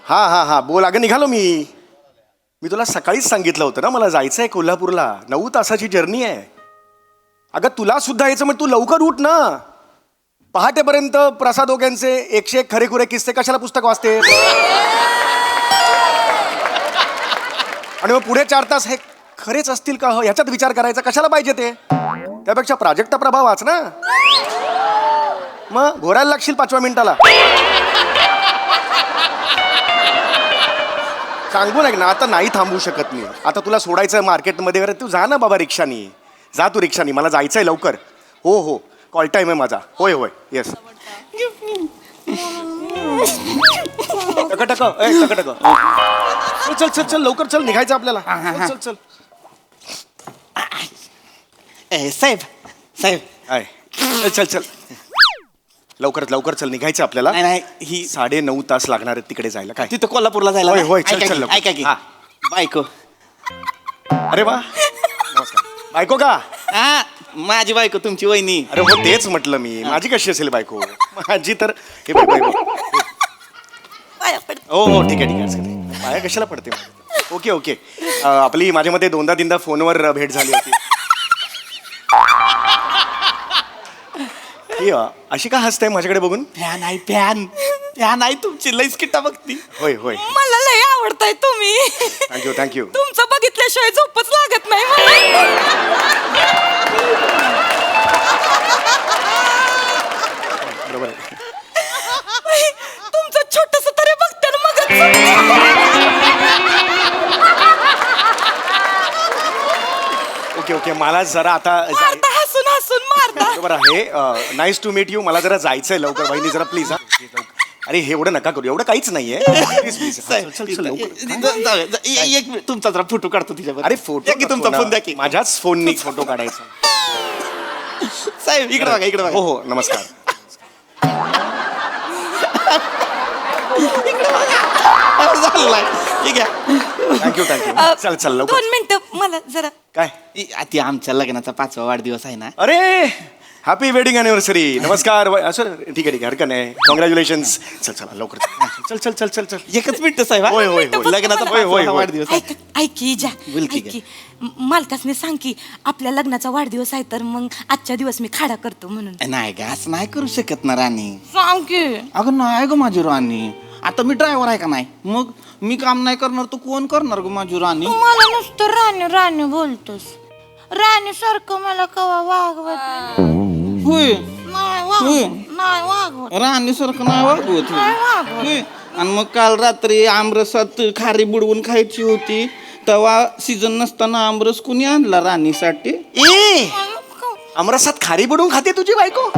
हा हा हा बोल. अगं निघालो मी तुला सकाळीच सांगितलं होतं ना, मला जायचं आहे कोल्हापूरला. 9 तासाची जर्नी आहे. अगं तुला सुद्धा यायचं, मग तू लवकर उठ ना. पहाटेपर्यंत प्रसाद ओग्यांचे 101 खरेखुरे किस्से कशाला पुस्तक वाचते? आणि मग पुढे 4 तास हे खरेच असतील का ह्याच्यात विचार करायचा कशाला पाहिजे ते? त्यापेक्षा प्राजक्ता प्रभा वाच ना. मग घोरायला लागशील 5व्या मिनिटाला. सांगून ऐक ना, आता नाही थांबू शकत मी. आता तुला सोडायचं मार्केटमध्ये वगैरे, तू जा ना बाबा रिक्षानी. जा तू रिक्षानी, मला जायचंय लवकर. हो हो, कॉल टाईम आहे माझा. होय होय येस. टक टक टक टक. चल चल चल लवकर चल, निघायचं आपल्याला. चल चल. साहेब साहेब आय चल चल लवकर लवकर चल, निघायचं आपल्याला. नाही नाही, ही 9.5 तास लागणार आहेत तिकडे जायला. काय तिथं कोल्हापूरला जायला होय ना? होय, चल ऐका चल की, लवकर. ऐका की हा. बायको. अरे वा, नमस्कार. बायको का? हा, माझी बायको तुमची वहिनी. अरे हो, तेच म्हटलं मी. माझी कशी असेल बायको? माझी तर हे बघ, हे बघ. हो हो ठीक आहे ठीक आहे. असं नाही. पाया कशाला पडते? Okay okay. आपली माझ्या मते 2दा-3दा फोनवर भेट झाली होती. ही अशी का हसते माझ्याकडे बघून? फॅन आहे फॅन. फॅन आहे तुमची, लईच किट्टा बघती. होय होय. मला लय आवडताय तुम्ही. Thank you thank you. तुमचं बघितल्याशिवाय झोपच लागत नाही मला. बरोबर आहे. तुमचं छोटस तरी बघते ना मग. ओके ओके, मला जरा आता मारता हसून हसून मारता. बरोबर आहे. Nice to meet you. मला जरा जायचंय लवकर. बहिणी जरा प्लीज. अरे हे एवढं नका करू, एवढं काहीच नाहीये. Please please. चल चल लवकर. एक मिनिट, तुमचा जरा फोटो काढतो तिच्यावर. अरे फोटो की तुमचा फोन द्या की. माझ्याच फोननी फोटो काढायचा. साहेब इकडे बघा, इकडे हो बघा. हो नमस्कार. झालाय. ठीक आहे. Thank you thank you. चल चल लवकर. 2 मिनिटं मला जरा. काय? ती आमच्या लग्नाचा 5वा वाढदिवस आहे ना. अरे हॅपी वेडिंग अॅनिव्हर्सरी. नमस्कार. सर ठीक आहे ठीक आहे, हरकत नाही. कॉंग्रॅच्युलेशन्स. चल चला लवकर चल चल चल चल चल. एकच मिनिट साहेब. हा? होय, होय, होय. लग्नाचा होय, होय, 5वा होय. वाढदिवस आहे. ऐक की जा. बोल की ऐक की. मालकासने सांग की आपल्या लग्नाचा वाढदिवस आहे, तर मग आजच्या दिवस मी खाडा करतो म्हणून. नाही ग, असं नाही करू शकत ना राणी. सांग की. अगं नाही ग माझी राणी. आता मी ड्रायव्हर आहे का नाही? मग मी काम नाही करणार तर कोण करणार ग माझी राणी? मला नुसतं राणी राणी बोलतोस. राणी सारखं मला कवा वागवत होय. नाही वागवत. राणी सारखं नाही वागवत. नाही वागवत. होय. आणि मग काल रात्री आमरसात खारी बुडवून खायची होती, तेव्हा सीझन नसताना आमरस कुणी आणला राणीसाठी? ए अमरसात खारी बुडवून खाते तुझी बायको?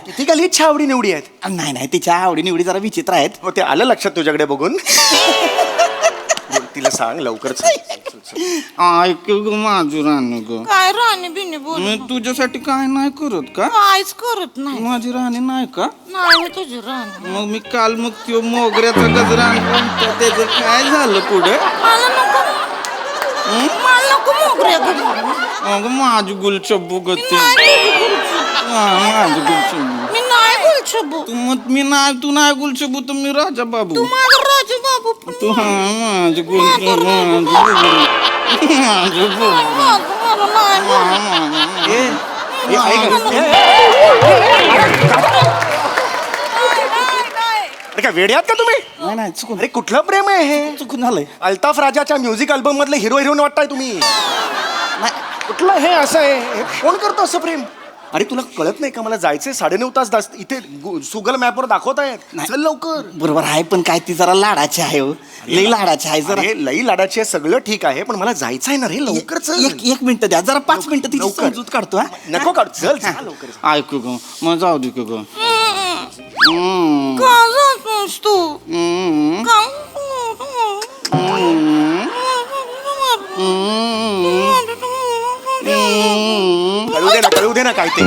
किती गली इच्छा आवडी निवडी आहेत. नाही नाही, तिच्या आवडी निवडी जरा विचित्र आहेत. हो ते आलं लक्षात तुझ्याकडे बघून. तिला सांग लवकर. ऐक ग माझी राणी ग, काय राणी बिनी बोल. मी तुझ्यासाठी काय नाही करत का? काहीच करत नाही. माझी राणी नाही का? नाही मी तुझी राणी. मग मी काल मग त्यो मोगऱ्याचा गजरा आणला होता, त्याचं काय झालं पुढे? मला नको. मला नको मोगऱ्या गजरा. अगं माझी गुलछब्बू गती. माझी गुलछब्बू. मी नाही गुलछबू. तू नाही गुलछब्बू तर मी राजा बाबू. तू माझा राजू बाबू. तू माझी गुलछब्बू. अरे काय वेड्यात का तुम्ही? नाही नाही, चुकून. अरे कुठलं प्रेम आहे हे? चुकून झालंय. अल्ताफ राजाच्या म्युझिक अल्बम मधले हिरो हिरोईन वाटताय तुम्ही. कुठलं हे असं आहे? हे कोण करतो असं प्रेम? अरे तुला कळत नाही का, मला जायचंय 9.5 तास. इथे सुगल मॅपवर दाखवत आहेत. चल लवकर. बरोबर आहे, पण काय ती जरा लाडाची आहे हो. लई लाडाची आहे जरा. अरे लई लाडाची आहे, सगळं ठीक आहे, पण मला जायचं आहे ना रे. लवकर चल. एक मिनिट द्या, जरा 5 मिनिटं तिची लवकर. समजूत काढतो. हा? नको काढ. चल चल लवकर. ऐकू ग, मग जाऊ दे ग. का जातोस तू? का? कळू दे ना काय ते.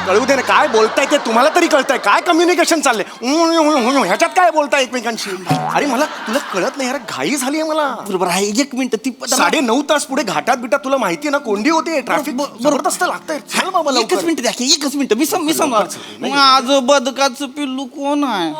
कळू दे ना, काय बोलताय ते तुम्हाला तरी कळतंय? काय कम्युनिकेशन चाललंय? ह्याच्यात काय बोलताय एकमेकांशी? अरे मला तुला कळत नाही, अरे घाई झाली आहे मला. बरोबर आहे, 1 मिनिट ती 9:30 तास पुढे घाटात बिटात तुला माहिती ना, कोंडी होते, ट्रॅफिक जबरदस्त लागतंय. चल बाबा लवकर. 1 मिनिट द्या की, 1 मिनिट. मी माझं बदकाचं पिल्लू कोण आहे?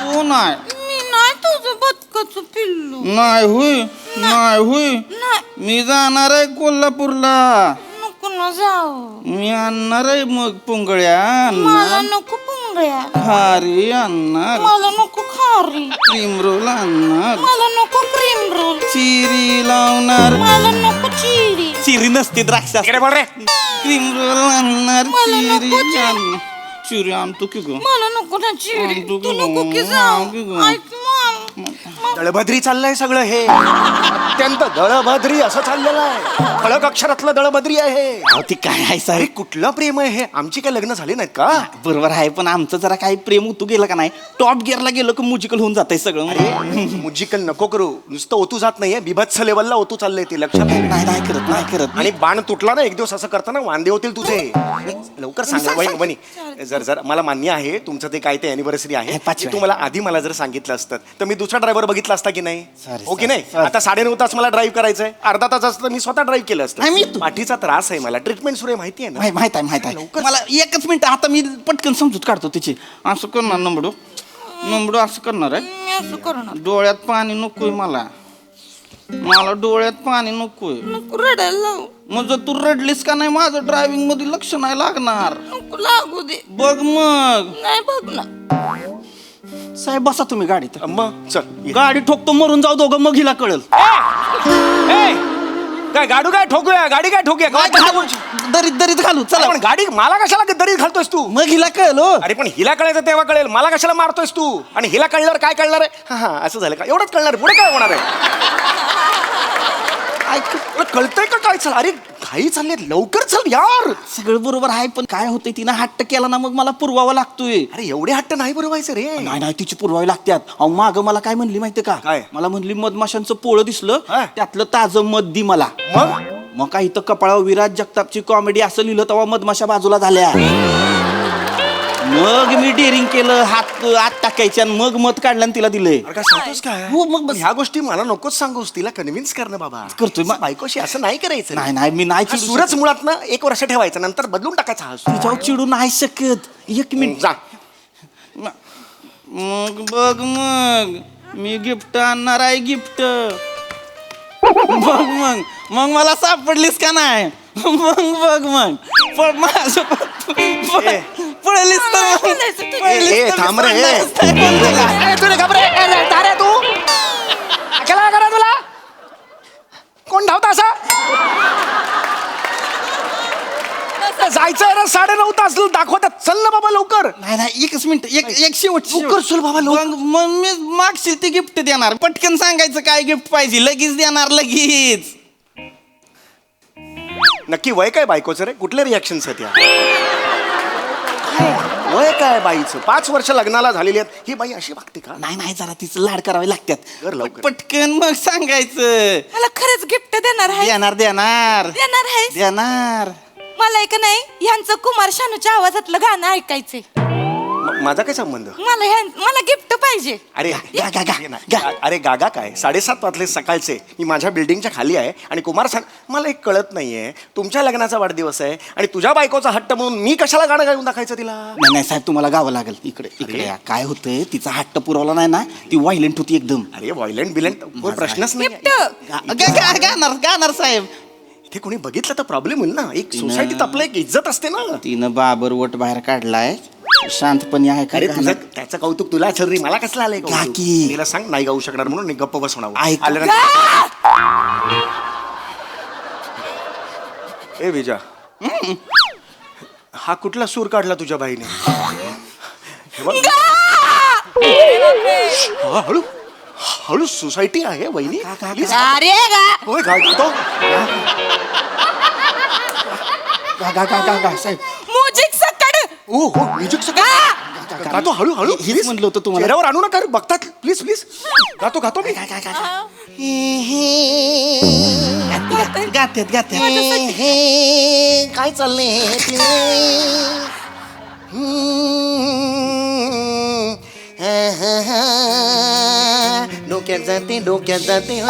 कोण आहे? मी नाही तुझं बदकाचं पिल्लू. नाही होय, नाही होय. नाही, मी जाणार आहे कोल्हापूरला. नको ना जाऊ. मी आणणार आहे मग पुंगळ्या मला आणणार, नको पुंगळ्या. खारी आणणार, मला नको खारी. क्रीम रोल आणणार, मला नको क्रीम रोल. चिरी लावणार. मला नको चिरी. चिरी नसते द्राक्ष. इकडे बोल रे. क्रीम रोल आणणार, मला नको चिरी चिरी. आणणार. चिरी आणतो की ग. मला नको ना चिरी. तू तू नको की नको जाऊ. ऐक दळभद्री चाललंय सगळं हे, अत्यंत दळभद्री असं चाललेलं आहे. खळक अक्षरातलं दळभद्री आहे. अहो, ती काय आहे अरे साहेब? कुठलं प्रेम आहे हे? आमची काय लग्न झाली नाहीत का? बरोबर आहे, पण आमचं जरा काही प्रेम उतू गेलं का नाही, टॉप गिअरला गेलं की म्युजिकल होऊन जातंय सगळं. मुजिकल नको करू, नुसतं ओतू जात नाहीये, बिभत्स लेवलला ओतू चाललंय ते, लक्षात घे. नाही करत, नाही करत. आणि बाण तुटला ना एक दिवस असं करताना वांदे होतील तुझे. लवकर सांगा वहिनी. जर मला मान्य आहे तुमचं ते काय ते अॅनिव्हर्सरी आहे, हे 5वी ते तुम्हाला आधी मला जर सांगितलं असतं तर मी दुसरा ड्रायव्हर बघितला असता की नाही? Sorry, हो की नाही? sorry. आता 9:30 तास मला ड्राईव्ह करायचंय, अर्धा तास असतं मी स्वतः ड्राईव्ह केलं नाही, मी असतं. तू- पाठीचा त्रास आहे मला, ट्रीटमेंट सुरू आहे माहिती आहे ना? माहित आहे लवकर. मला 1 मिनिट, आता मी पटकन समजूत काढतो तिची. असं करणार नंबडू असं करणार आहे. मी असं करणार. डोळ्यात पाणी नकोय मला डोळ्यात पाणी नकोय. नको रडायला लावू. मग जर तू रडलीस का नाही, माझं ड्रायव्हिंग मध्ये लक्ष नाही लागणार. नको लागू दे. बघ मग. नाही बघ ना. साहेब बसा तुम्ही गाडीत. मग चल ये. गाडी ठोकतो, मरून जाऊ दोघं, मग हिला कळल. ए, काय गाडू काय ठोकूया, गाडी काय ठोकूया, काय कशा गोष्टी? दरीत घालू चला. पण गाडी मला कशाला दरीत घालतोयस तू? मग हिला कळल हो. अरे पण हिला कळायचं तेव्हा कळेल, मला कशाला मारतोयस तू? आणि हिला कळल्यावर काय कळणार आहे? हा हा, असं झालं का? एवढंच कळणार आहे, पुढे काय होणार आहे? ऐक, तुला कळतंय का काय? चल अरे घाई चालली आहे, लवकर चल यार. सगळं बरोबर आहे, पण काय होतंय, तिनं हट्ट केला ना, मग मला पुरवावा लागतोय. अरे एवढे हट्ट नाही पुरवायचं रे. नाही तिची पुरवावी लागतात. अहो माग मला काय म्हणली माहितीये का? काय? मला म्हणली मधमाशांचं पोळं दिसलं, हा. त्यातलं ताजं मध दी मला. मग काय इथं कपाळावर विराज जगतापची कॉमेडी असं लिहिलं, तेव्हा मधमाशा बाजूला झाल्या. मग मी डेअरिंग केलं, हात आत टाकायचे आणि मग मध काढलं आणि तिला दिलंय. अरे काय सांगतोस काय? हो, मग बस. ह्या गोष्टी मला नकोच सांगूस, तिला कन्व्हिन्स करणं बाबा. करतोय मग. बायकोशी असं नाही करायचं रे. नाही मी नाही हा चिडू सूरज शकत. मुळात ना 1 वर्ष ठेवायचं, नंतर बदलून टाकायचा हा सूर. तिच्यावर चिडू नाही शकत. 1 मिनिट. जा. मग बघ, मग मी गिफ्ट आणणार आहे, गिफ्ट. मग मला सापडलीस का नाही? मग माझं पळलीस तर ए, थांब रे, ए. तू घाबरे तारे तू अकेला करा तुला कोण धावता असा? जायचं रे, 9:30 तास दाखवतात. चल ना बाबा लवकर. नाही 1 मिनिट, एक शेवट लवकर चल बाबा, लवकर. मग मी मागशील ते गिफ्ट देणार. पटकन सांगायचं काय गिफ्ट पाहिजे, लगेच देणार, लगेच. नक्की वय काय बायकोचं रे? कुठले रिॲक्शन्स आहेत या? वय काय बाईचं? 5 वर्ष लग्नाला झालेली आहेत, ही बाई अशी वागते का? नाही जरा तिचं लाड करावे कर लागतात. लवकर. पटकन मग सांगायचं. मला खरंच गिफ्ट देणार आहे. देणार आहेस? देणार. मला एक नाही, ह्यांचं कुमार शानूच्या आवाजातलं गाणं ऐकायचंय. माझा काय संबंध? मला गिफ्ट पाहिजे. अरे गा. अरे गागा काय, 7:30 वाजले सकाळचे, मी माझ्या बिल्डिंगच्या खाली आहे आणि कुमार मला एक कळत नाहीये, तुमच्या लग्नाचा वाढदिवस आहे आणि तुझ्या बायकोचा हट्ट म्हणून मी कशाला गाणं गाऊन दाखवायचं तिला? नाही साहेब, तुम्हाला गावं लागेल. इकडे या. काय होतंय, तिचा हट्ट पुरवला नाही ना, ती व्हायलेंट होती एकदम. अरे व्हायलेंट बिलेंट कोण प्रश्नच नाही. गिफ्ट. गाणार साहेब. इथे कोणी बघितलं तर प्रॉब्लेम होईल ना. एक सोसायटीत आपलं एक इज्जत असते ना. तिनं बाबर वट बाहेर काढलाय, शांतपणे आहे. अरे तुझं त्याचं कौतुक तुला असेल रे, मला कसलं आलंय कौतुक? काकी. तिला सांग नाही गाऊ शकणार म्हणून गप्प बसवणार. ऐक. ए विजा, हा कुठला सूर काढला तुझ्या बाईने? हे बघ. हा, हळू हळू, सोसायटी आहे वहिनी. अरे होय गातो साहेब. म्युझिक सकड. ओ हो म्युझिक गातो हळू हळू. हेच म्हणलं होतं तुम्हाला. चेहऱ्यावर आणू नका रे, बघतात प्लीज प्लीज गातो गातो मी गात्यात काय चाललंय डोक्यात जाते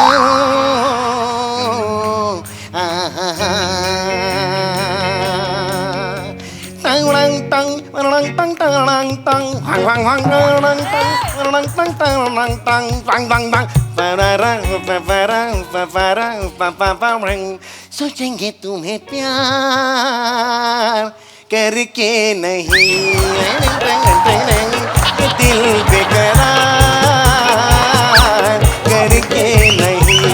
सोचेंगे तुम्हें प्यार करके नहीं दिल बेकरार करके नहीं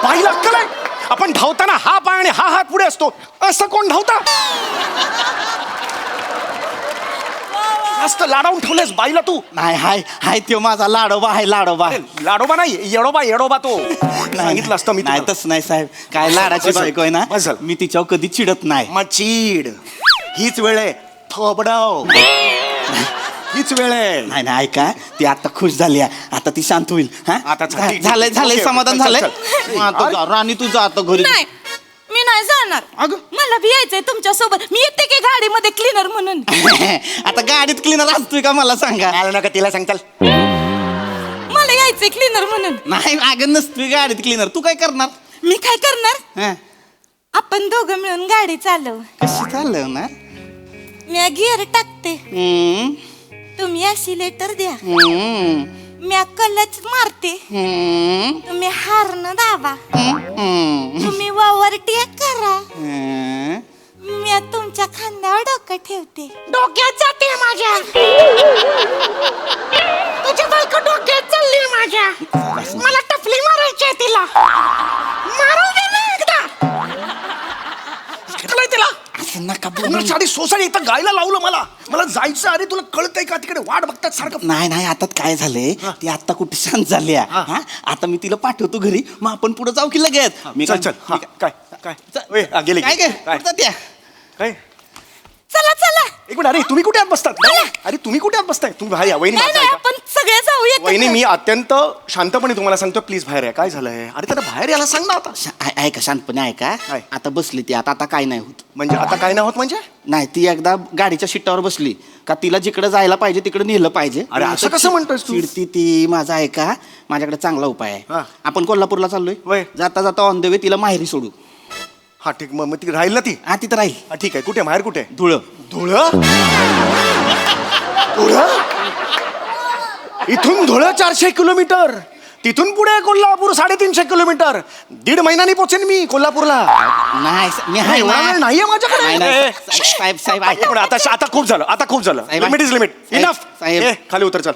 बाईला अक्कल आहे? आपण धावताना हा पाय आणि हा हात पुढे असतो असं कोण धावता जास्त लाडावून ठेवलेस बाईला तू नाही हाय तो माझा लाडोबा आहे लाडोबा लाडोबा नाही येडोबा तो सांगितलं असतं मी नाही तुला. तसं नाही साहेब काय लाडाची बस बायको आहे ना बस झालं. मी तिच्यावर कधी चिडत नाही मग चीड हीच वेळ आहे थोबडाव हीच वेळ आहे नाही नाही ऐका ती आता खुश झाली आहे. आता ती शांत होईल हा? आता चल, ठीक, झालंय ठीक. झालंय ओके, समाधान चल, झालंय चल. मग आता जा, राणी तू जा आता घरी नाही मी नाही जाणार अगं. मला बी यायचंय तुमच्या सोबत मी येते की गाडीमध्ये क्लीनर म्हणून आता गाडीत क्लीनर असतोय का मला सांगा आलं नका तिला सांगताल मला यायचंय क्लीनर म्हणून नाही अगं नसतोय गाडीत क्लीनर तू काय करणार मी काय करणार हा, आपण दोघं मिळून गाडी चालव कशी चाललं ना मी गिअर टाकते हम्म, तुम्ही ॲक्सिलेटर द्या हम्म, मी कलच मारते हम्म, तुम्ही हार्न दाबा हम्म, तुम्ही वावर टेक करा हम्म. मी तुमच्या खांद्यावर डोकं ठेवते डोक्यात जाते माझ्या तुझ्या बायको डोक्यात चालली माझ्या मला टपली मारायची आहे तिला मारू दे ना एकदा कळलंय तिला असं नका पूर्ण बोलू. साडी सोसाडी इथं गायला लावलं मला जायचं अरे तुला कळतंय का तिकडे वाट बघतात सारखं नाही आता काय झालंय ती आता कुठे शांत झाली आहे. हा? आता मी तिला पाठवतो घरी मग आपण पुढे जाऊ की लगेच चल हा, काय ओय, हा, गेली काय काय त्या काय चला चला एक मिनिट अरे तुम्ही कुठे आत बसतात अरे तुम्ही कुठे आत बसताय तुम्ही बाहेर या वहिनी नाही माझं नाही ऐका. आपण सगळे जाऊया वहिनी मी अत्यंत शांतपणे तुम्हाला सांगतो प्लीज बाहेर या काय झालंय अरे त्याला बाहेर यायला सांग ना आता ऐका शांतपणे ऐका काय? आता बसली ती आता काय नाही होत म्हणजे आता काय नाही होत म्हणजे नाही ती एकदा गाडीच्या शिट्टावर बसली का तिला जिकडे जायला पाहिजे तिकडे नेलं पाहिजे अरे, असं कसं म्हणतोयस तू? चिडती ती माझा ऐका माझ्याकडे चांगला उपाय हा. आहे आपण कोल्हापूरला चाललोय वय. जाता जाता ऑन द वे तिला माहेरी सोडू हा ठीक मग ती राहील ना ती हा तिथं राहील हा ठीक आहे कुठे बाहेर कुठे धुळं धुळं इथून धुळं 400 किलोमीटर तिथून पुढे कोल्हापूर 350 किलोमीटर 1.5 महिन्यानी पोहोचेन मी कोल्हापूरला नाही मी आहे एवढा वेळ ना. नाहीये माझ्याकडे नाही, नाही, ए, साहेब साहेब एक मिनिट, आता खूप झालं साहेब, लिमिट इज लिमिट साहेब, इनफ साहेब. खाली उतर चल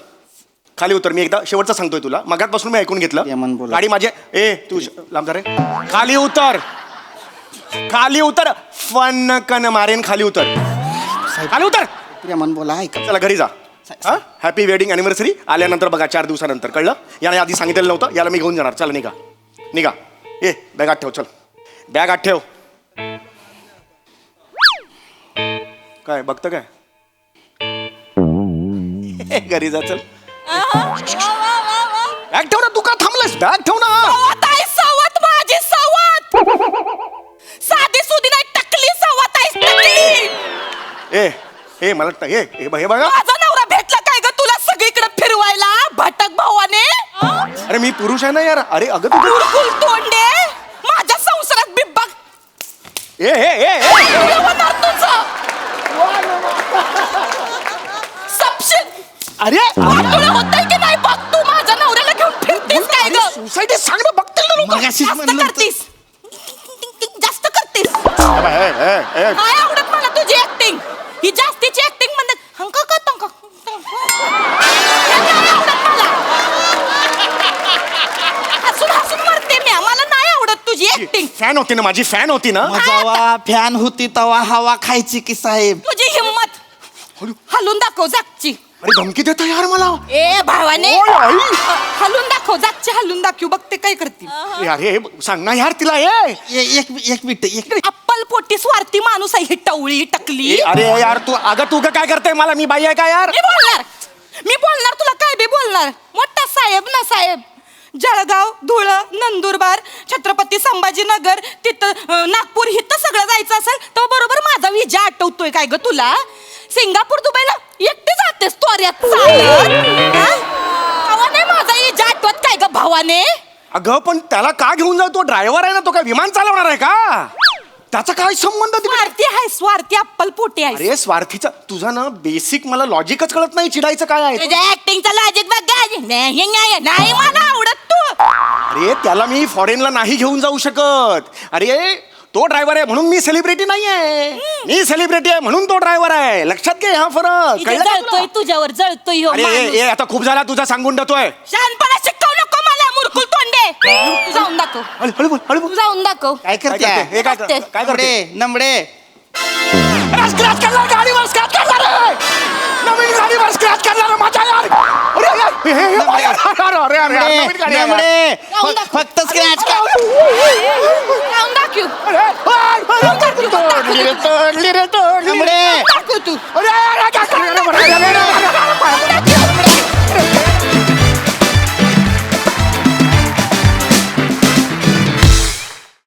खाली उतर मी एकदा शेवटचं सांगतोय तुला मगातपासून मी ऐकून घेतलं यमन बोला. गाडी माझे तू लांब जा रे खाली उतर फन कन मारेन खाली उतर प्रेमान बोला ऐका चला घरी जा हॅपी वेडिंग अॅनिव्हर्सरी आल्यानंतर बघा 4 दिवसानंतर कळलं याने आधी सांगितलेलं नव्हतं याला मी घेऊन जाणार चला निघा बॅग आत ठेव चल बॅग आत ठेव काय बघतं काय घरी जा चल बॅग ठेव ना तू का थांबलास बॅग ठेव ना सवत आहे सवत माझी सवत साधी सुधी नाही टकली सवत आहे टकली मला हे बघा माझा नवरा भेटला काय ग तुला सगळीकडे फिरवायला भटक भावाने अरे मी पुरुष आहे ना यार अरे अगं तू कुरकुल तोंडे माझ्या संसारात बिब्बक होणार तुझं सपशिल अरे तुला होतंय की नाही बघ तू माझ्या नवऱ्याला घेऊन फिरतेस काय ग सोसायटी सांग ना बघतील ना लोक मगाशीच जास्त म्हणलं होतं. करतीस जास्त करतीस ए. काय आवडत मला तुझी ऍक्टिंग ही जास्तीची ऍक्टिंग म्हणजे हंका का तंका हसून मरते मी मला नाही आवडत तुझी ऍक्टिंग फॅन होती ना माझी फॅन होती ना जेव्हा फॅन होती तवा हवा खायची की साहेब तुझी हिम्मत हलून दाखव जागची अरे धमकी देता यार मला. ए भावाने ओय, आई. हलून दाखव, जागचे हलून दाखव, बघते काय करते. अरे सांग ना यार तिला एक मिनिट एक मिनिट. अप्पल पोटी स्वार्थी माणूस आहे ही टवळी टकली. अरे यार तू काय करते मला, मी बाई आहे का यार. मी बोलणार तुला काय बी बोलणार. मोठा साहेब ना साहेब. जळगाव, धुळ, नंदुरबार, छत्रपती संभाजीनगर, तिथं नागपूर, इथं सगळं जायचं असेल तर बरोबर माझा विजा आठवतोय काय ग तुला. सिंगापूर, दुबईला एकटी जातेस त्वऱ्यात भावाने माझा विजा आठवत काय ग भावाने. अगं पण त्याला का घेऊन जाऊ, तो ड्रायव्हर आहे ना, तो काय विमान चालवणार आहे का. त्याचा काय संबंध तिकडे. स्वार्थी आहे, स्वार्थी अप्पल पोटी आहे. अरे स्वार्थीचा तुझा ना बेसिक मला लॉजिकच कळत नाही, चिडायचं काय आहे. तुझ्या ऍक्टिंगचा लॉजिक बघ. नाही मला आवडत तू. अरे त्याला मी फॉरेनला नाही घेऊन जाऊ शकत. अरे तो ड्रायव्हर आहे म्हणून मी सेलिब्रिटी नाही आहे. मी सेलिब्रिटी आहे म्हणून तो ड्रायव्हर आहे. लक्षात घे हा फरक. इथे कळलं का जळतोय तुला? तुझ्यावर, जळतोय ह्यो अरे माणूस. आता खूप झाला तुझा, सांगून देतोय. शहाणपणा शिकवू नको मला, मुरकुल तोंडे. तू जाऊन दाखव, हळू बोल, हळू तू बोल. जाऊन दाखव. काय काय करते करते? हे काय करते? काय करते. नमडे स्क्रॅच करणार गाडीवर, स्क्रॅच करणार आहे. नवीन गाडीवर स्क्रॅच करणार माझ्या यार. अरे नवीन गाडी आहे. नमडे जाऊन दाखव. फक्त स्क्रॅच कर. जाऊन दाखव. तोडली रे, तोडली रे, तोडली रे. नमडे दाखव तू. अरे काय करणार